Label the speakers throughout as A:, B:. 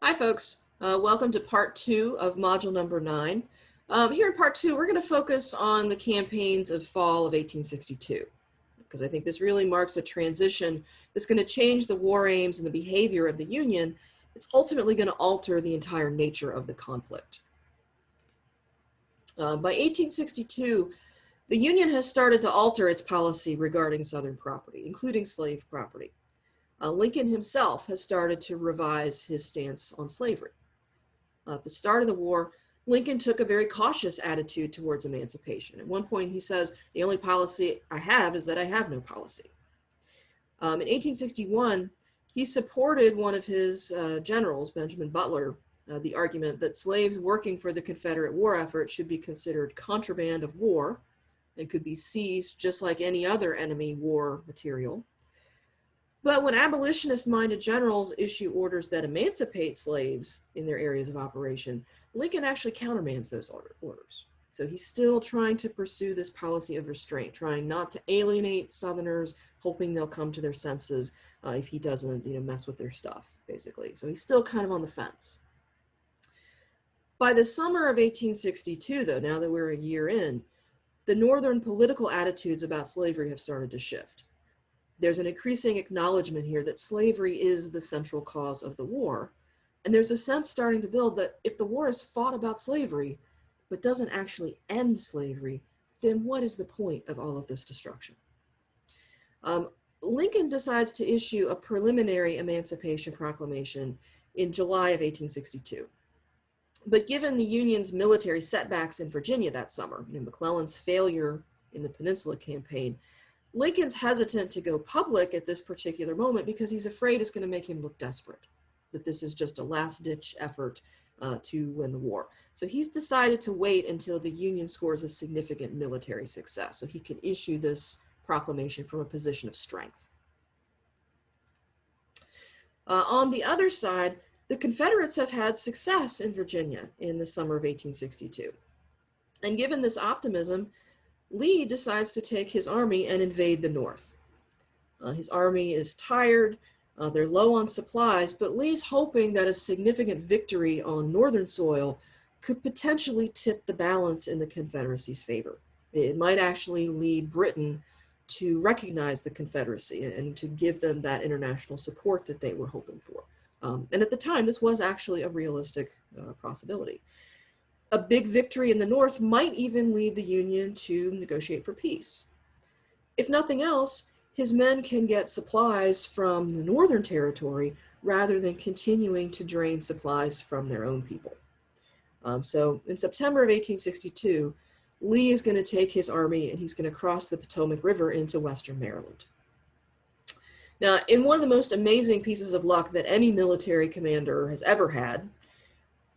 A: Hi, folks. Welcome to part 2 of module number 9. Here in part 2, we're going to focus on the campaigns of fall of 1862, because I think this really marks a transition that's going to change the war aims and the behavior of the Union. It's ultimately going to alter the entire nature of the conflict. By 1862, the Union has started to alter its policy regarding Southern property, including slave property. Lincoln himself has started to revise his stance on slavery. At the start of the war, Lincoln took a very cautious attitude towards emancipation. At one point, he says, "The only policy I have is that I have no policy." In 1861, he supported one of his generals, Benjamin Butler, the argument that slaves working for the Confederate war effort should be considered contraband of war and could be seized just like any other enemy war material. But when abolitionist-minded generals issue orders that emancipate slaves in their areas of operation, Lincoln actually countermands those orders. So he's still trying to pursue this policy of restraint, trying not to alienate Southerners, hoping they'll come to their senses if he doesn't, mess with their stuff, basically. So he's still kind of on the fence. By the summer of 1862, though, now that we're a year in, the Northern political attitudes about slavery have started to shift. There's an increasing acknowledgement here that slavery is the central cause of the war. And there's a sense starting to build that if the war is fought about slavery, but doesn't actually end slavery, then what is the point of all of this destruction? Lincoln decides to issue a preliminary Emancipation Proclamation in July of 1862. But given the Union's military setbacks in Virginia that summer, McClellan's failure in the Peninsula Campaign, Lincoln's hesitant to go public at this particular moment because he's afraid it's going to make him look desperate, that this is just a last-ditch effort to win the war. So he's decided to wait until the Union scores a significant military success so he can issue this proclamation from a position of strength. On the other side, the Confederates have had success in Virginia in the summer of 1862. And given this optimism, Lee decides to take his army and invade the North. His army is tired, they're low on supplies, but Lee's hoping that a significant victory on Northern soil could potentially tip the balance in the Confederacy's favor. It might actually lead Britain to recognize the Confederacy and to give them that international support that they were hoping for. And at the time, this was actually a realistic possibility. A big victory in the North might even lead the Union to negotiate for peace. If nothing else, his men can get supplies from the Northern Territory rather than continuing to drain supplies from their own people. So in September of 1862, Lee is going to take his army and he's going to cross the Potomac River into Western Maryland. Now, in one of the most amazing pieces of luck that any military commander has ever had,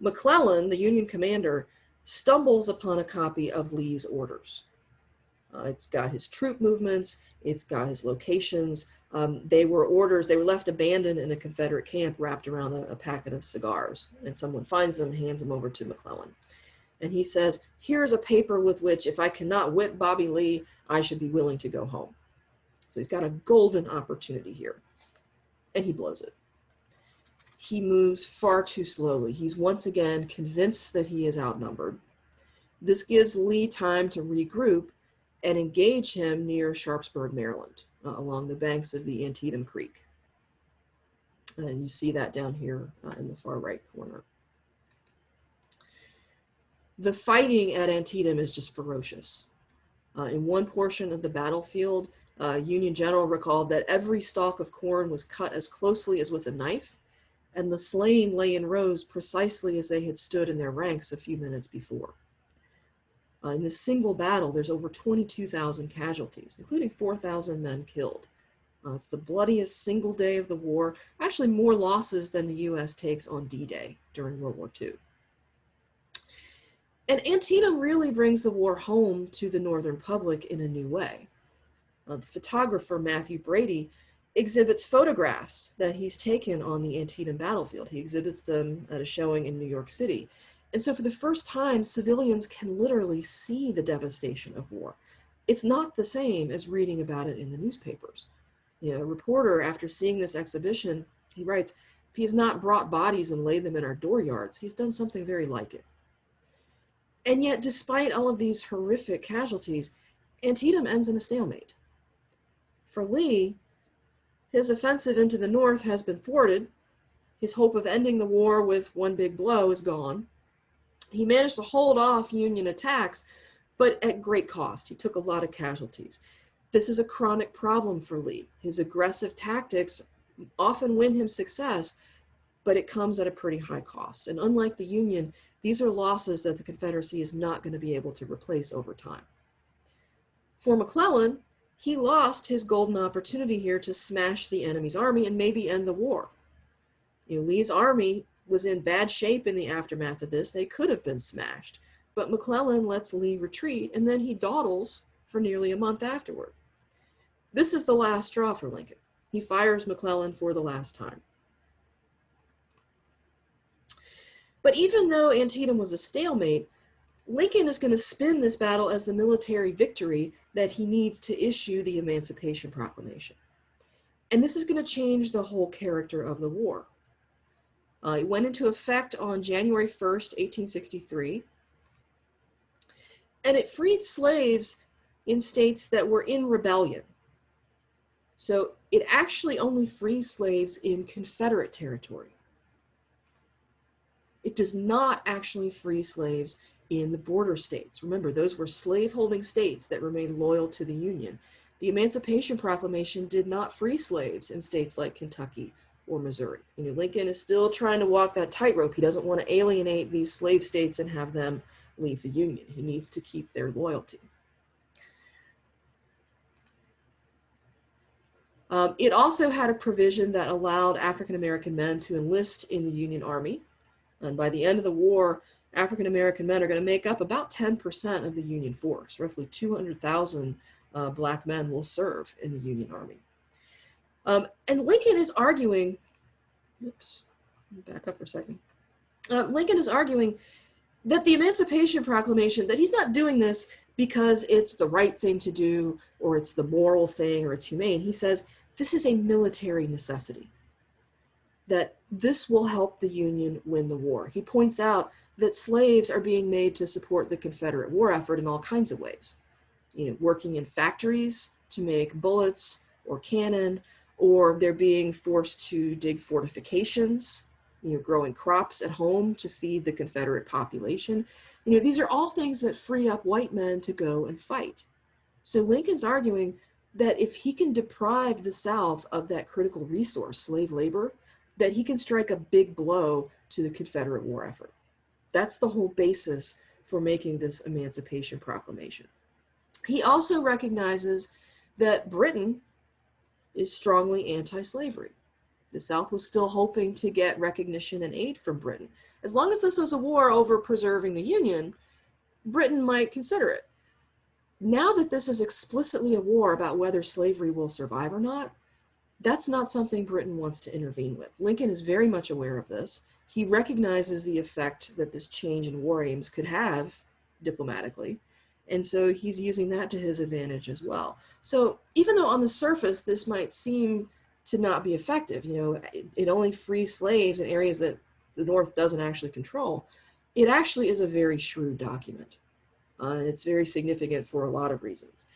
A: McClellan, the Union commander, stumbles upon a copy of Lee's orders. It's got his troop movements, it's got his locations. They were orders, they were left abandoned in a Confederate camp wrapped around a packet of cigars. And someone finds them and hands them over to McClellan. And he says, "Here's a paper with which, if I cannot whip Bobby Lee, I should be willing to go home." So he's got a golden opportunity here. And he blows it. He moves far too slowly. He's once again convinced that he is outnumbered. This gives Lee time to regroup and engage him near Sharpsburg, Maryland, along the banks of the Antietam Creek. And you see that down here in the far right corner. The fighting at Antietam is just ferocious. In one portion of the battlefield, Union general recalled that every stalk of corn was cut as closely as with a knife, and the slain lay in rows precisely as they had stood in their ranks a few minutes before. In this single battle, there's over 22,000 casualties, including 4,000 men killed. It's the bloodiest single day of the war, actually more losses than the US takes on D-Day during World War II. And Antietam really brings the war home to the Northern public in a new way. The photographer Matthew Brady exhibits photographs that he's taken on the Antietam battlefield. He exhibits them at a showing in New York City. And so for the first time, civilians can literally see the devastation of war. It's not the same as reading about it in the newspapers. A reporter, after seeing this exhibition, he writes, if he's not brought bodies and laid them in our dooryards, he's done something very like it. And yet, despite all of these horrific casualties, Antietam ends in a stalemate. For Lee, his offensive into the north has been thwarted. His hope of ending the war with one big blow is gone. He managed to hold off Union attacks, but at great cost. He took a lot of casualties. This is a chronic problem for Lee. His aggressive tactics often win him success, but it comes at a pretty high cost. And unlike the Union, these are losses that the Confederacy is not going to be able to replace over time. For McClellan, he lost his golden opportunity here to smash the enemy's army and maybe end the war. Lee's army was in bad shape in the aftermath of this. They could have been smashed, but McClellan lets Lee retreat, and then he dawdles for nearly a month afterward. This is the last straw for Lincoln. He fires McClellan for the last time. But even though Antietam was a stalemate, Lincoln is going to spin this battle as the military victory that he needs to issue the Emancipation Proclamation. And this is going to change the whole character of the war. It went into effect on January 1st, 1863, and it freed slaves in states that were in rebellion. So it actually only frees slaves in Confederate territory. It does not actually free slaves in the border states. Remember, those were slave-holding states that remained loyal to the Union. The Emancipation Proclamation did not free slaves in states like Kentucky or Missouri. Lincoln is still trying to walk that tightrope. He doesn't want to alienate these slave states and have them leave the Union. He needs to keep their loyalty. It also had a provision that allowed African-American men to enlist in the Union Army. And by the end of the war, African-American men are going to make up about 10% of the Union force. Roughly 200,000 Black men will serve in the Union Army. And Lincoln is arguing, oops, back up for a second. Lincoln is arguing that the Emancipation Proclamation, that he's not doing this because it's the right thing to do, or it's the moral thing, or it's humane. He says, this is a military necessity, that this will help the Union win the war. He points out that slaves are being made to support the Confederate war effort in all kinds of ways. Working in factories to make bullets or cannon, or they're being forced to dig fortifications, growing crops at home to feed the Confederate population. These are all things that free up white men to go and fight. So Lincoln's arguing that if he can deprive the South of that critical resource, slave labor, that he can strike a big blow to the Confederate war effort. That's the whole basis for making this Emancipation Proclamation. He also recognizes that Britain is strongly anti-slavery. The South was still hoping to get recognition and aid from Britain. As long as this was a war over preserving the Union, Britain might consider it. Now that this is explicitly a war about whether slavery will survive or not, that's not something Britain wants to intervene with. Lincoln is very much aware of this. He recognizes the effect that this change in war aims could have diplomatically, and so he's using that to his advantage as well. So even though on the surface this might seem to not be effective, it only frees slaves in areas that the North doesn't actually control, it actually is a very shrewd document. And it's very significant for a lot of reasons.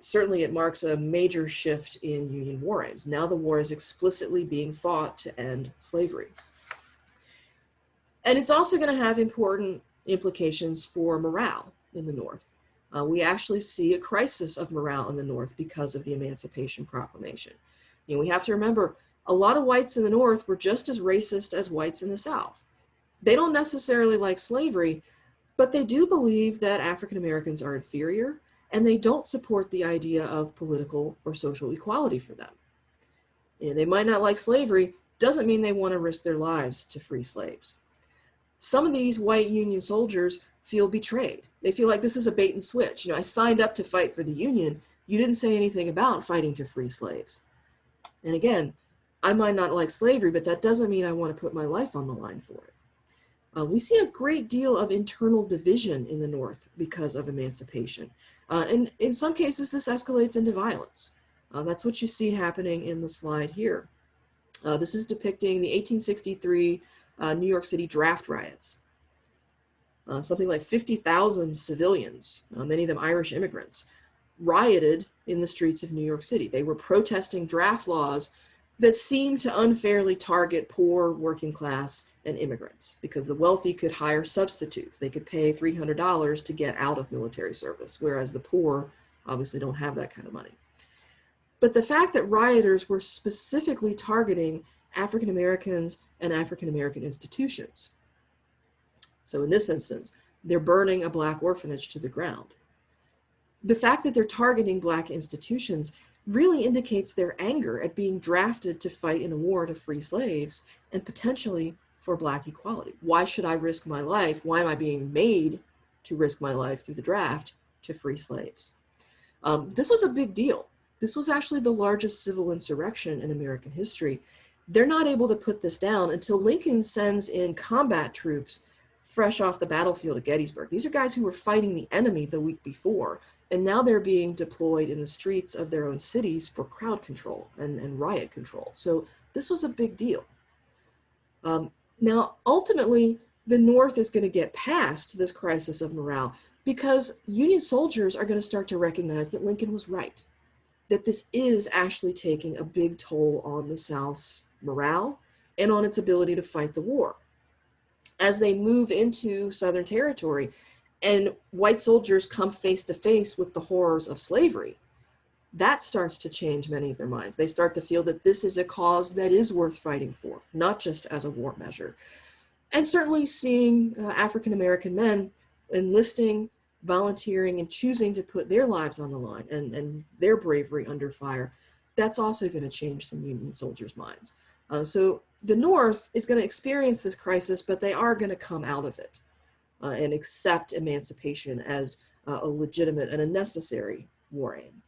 A: Certainly it marks a major shift in Union war aims. Now the war is explicitly being fought to end slavery. And it's also going to have important implications for morale in the North. We actually see a crisis of morale in the North because of the Emancipation Proclamation. We have to remember, a lot of whites in the North were just as racist as whites in the South. They don't necessarily like slavery, but they do believe that African Americans are inferior, and they don't support the idea of political or social equality for them. They might not like slavery, doesn't mean they want to risk their lives to free slaves. Some of these white Union soldiers feel betrayed. They feel like this is a bait and switch. I signed up to fight for the Union. You didn't say anything about fighting to free slaves. And again, I might not like slavery, but that doesn't mean I want to put my life on the line for it. We see a great deal of internal division in the North because of emancipation. And in some cases, this escalates into violence. That's what you see happening in the slide here. This is depicting the 1863 New York City draft riots. Something like 50,000 civilians, many of them Irish immigrants, rioted in the streets of New York City. They were protesting draft laws that seemed to unfairly target poor, working class, and immigrants, because the wealthy could hire substitutes. They could pay $300 to get out of military service, whereas the poor obviously don't have that kind of money. But the fact that rioters were specifically targeting African Americans and African American institutions. So in this instance, they're burning a Black orphanage to the ground. The fact that they're targeting Black institutions really indicates their anger at being drafted to fight in a war to free slaves and potentially for Black equality. Why should I risk my life? Why am I being made to risk my life through the draft to free slaves? This was a big deal. This was actually the largest civil insurrection in American history. They're not able to put this down until Lincoln sends in combat troops fresh off the battlefield at Gettysburg. These are guys who were fighting the enemy the week before, and now they're being deployed in the streets of their own cities for crowd control and riot control. So this was a big deal. Now, ultimately, the North is going to get past this crisis of morale because Union soldiers are going to start to recognize that Lincoln was right, that this is actually taking a big toll on the South's morale and on its ability to fight the war. As they move into Southern territory and white soldiers come face to face with the horrors of slavery, that starts to change many of their minds. They start to feel that this is a cause that is worth fighting for, not just as a war measure. And certainly seeing African-American men enlisting, volunteering, and choosing to put their lives on the line and their bravery under fire, that's also going to change some Union soldiers' minds. So the North is going to experience this crisis, but they are going to come out of it and accept emancipation as a legitimate and a necessary war aim.